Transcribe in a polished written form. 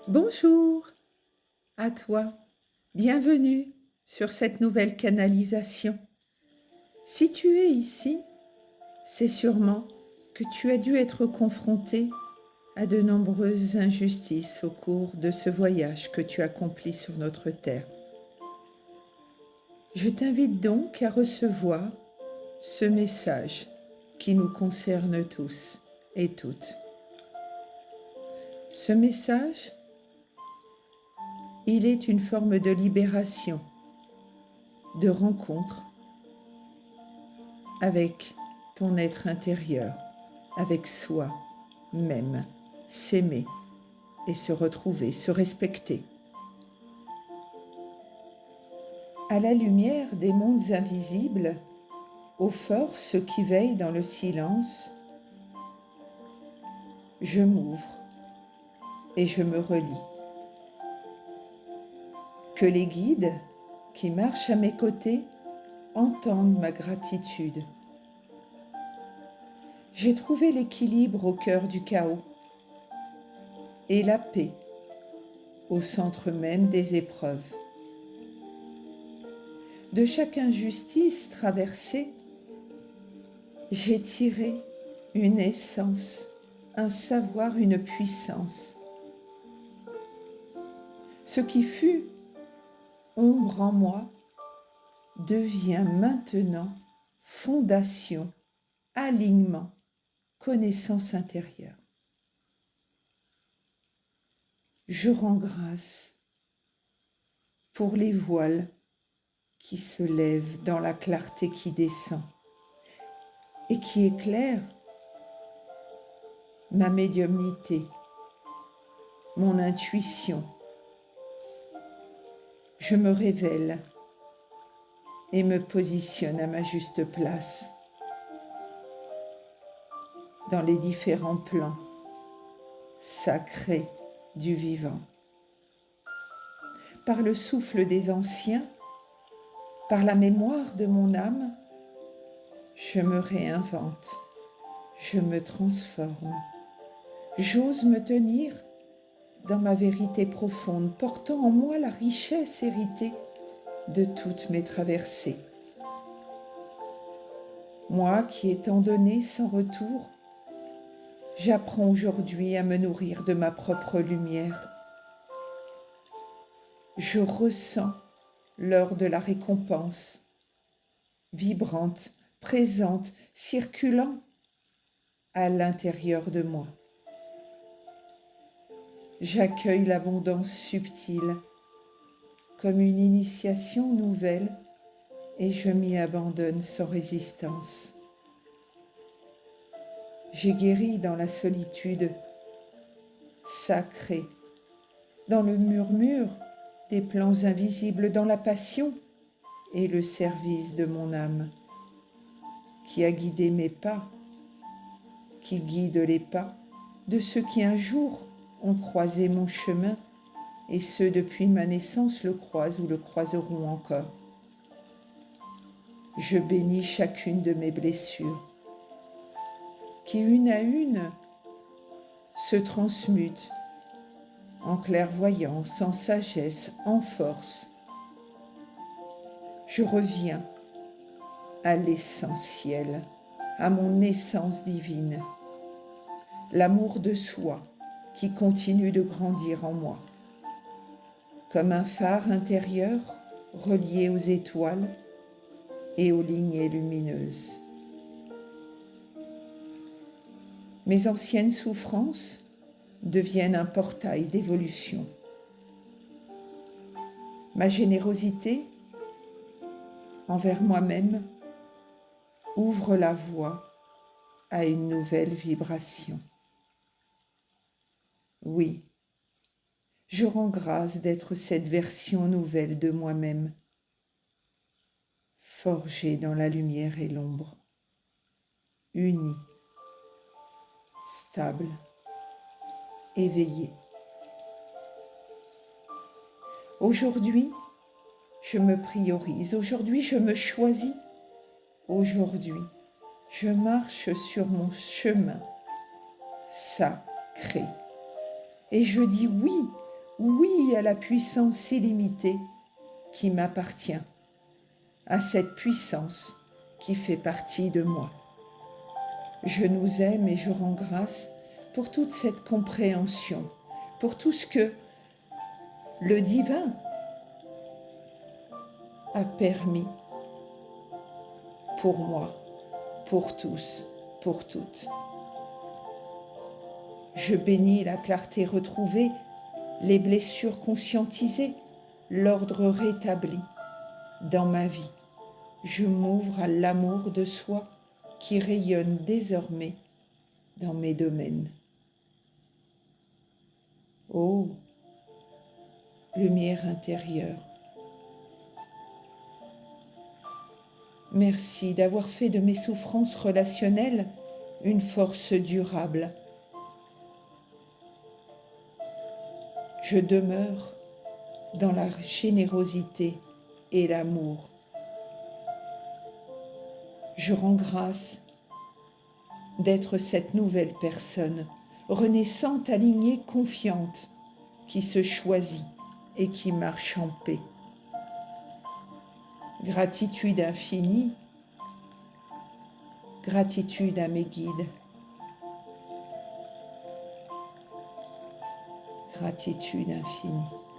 Bonjour à toi, bienvenue sur cette nouvelle canalisation. Si tu es ici, c'est sûrement que tu as dû être confronté à de nombreuses injustices au cours de ce voyage que tu accomplis sur notre terre. Je t'invite donc à recevoir ce message qui nous concerne tous et toutes. Ce message, il est une forme de libération, de rencontre avec ton être intérieur, avec soi-même, s'aimer et se retrouver, se respecter. À la lumière des mondes invisibles, aux forces qui veillent dans le silence, je m'ouvre et je me relie. Que les guides qui marchent à mes côtés entendent ma gratitude. J'ai trouvé l'équilibre au cœur du chaos et la paix au centre même des épreuves. De chaque injustice traversée, j'ai tiré une essence, un savoir, une puissance. Ce qui fut ombre en moi devient maintenant fondation, alignement, connaissance intérieure. Je rends grâce pour les voiles qui se lèvent dans la clarté qui descend et qui éclaire ma médiumnité, mon intuition. Je me révèle et me positionne à ma juste place dans les différents plans sacrés du vivant. Par le souffle des anciens, par la mémoire de mon âme, je me réinvente, je me transforme. J'ose me tenir dans ma vérité profonde, portant en moi la richesse héritée de toutes mes traversées. Moi qui étant donné sans retour, j'apprends aujourd'hui à me nourrir de ma propre lumière. Je ressens l'heure de la récompense, vibrante, présente, circulant à l'intérieur de moi. J'accueille l'abondance subtile comme une initiation nouvelle et je m'y abandonne sans résistance. J'ai guéri dans la solitude sacrée, dans le murmure des plans invisibles, dans la passion et le service de mon âme, qui a guidé mes pas, qui guide les pas de ceux qui un jour ont croisé mon chemin et ceux depuis ma naissance le croisent ou le croiseront encore. Je bénis chacune de mes blessures, qui une à une se transmutent en clairvoyance, en sagesse, en force. Je reviens à l'essentiel, à mon essence divine, l'amour de soi qui continue de grandir en moi. Comme un phare intérieur relié aux étoiles et aux lignées lumineuses. Mes anciennes souffrances deviennent un portail d'évolution. Ma générosité envers moi-même ouvre la voie à une nouvelle vibration. Oui, je rends grâce d'être cette version nouvelle de moi-même, forgée dans la lumière et l'ombre, unie, stable, éveillée. Aujourd'hui, je me priorise, aujourd'hui je me choisis, aujourd'hui je marche sur mon chemin sacré. Et je dis oui oui à la puissance illimitée qui m'appartient, à cette puissance qui fait partie de moi. Je nous aime et je rends grâce pour toute cette compréhension, pour tout ce que le divin a permis pour moi, pour tous, pour toutes. Je bénis la clarté retrouvée, les blessures conscientisées, l'ordre rétabli dans ma vie. Je m'ouvre à l'amour de soi qui rayonne désormais dans mes domaines. Oh, lumière intérieure, merci d'avoir fait de mes souffrances relationnelles une force durable. Je demeure dans la générosité et l'amour. Je rends grâce d'être cette nouvelle personne, renaissante, alignée, confiante, qui se choisit et qui marche en paix. Gratitude infinie, gratitude à mes guides, gratitude infinie.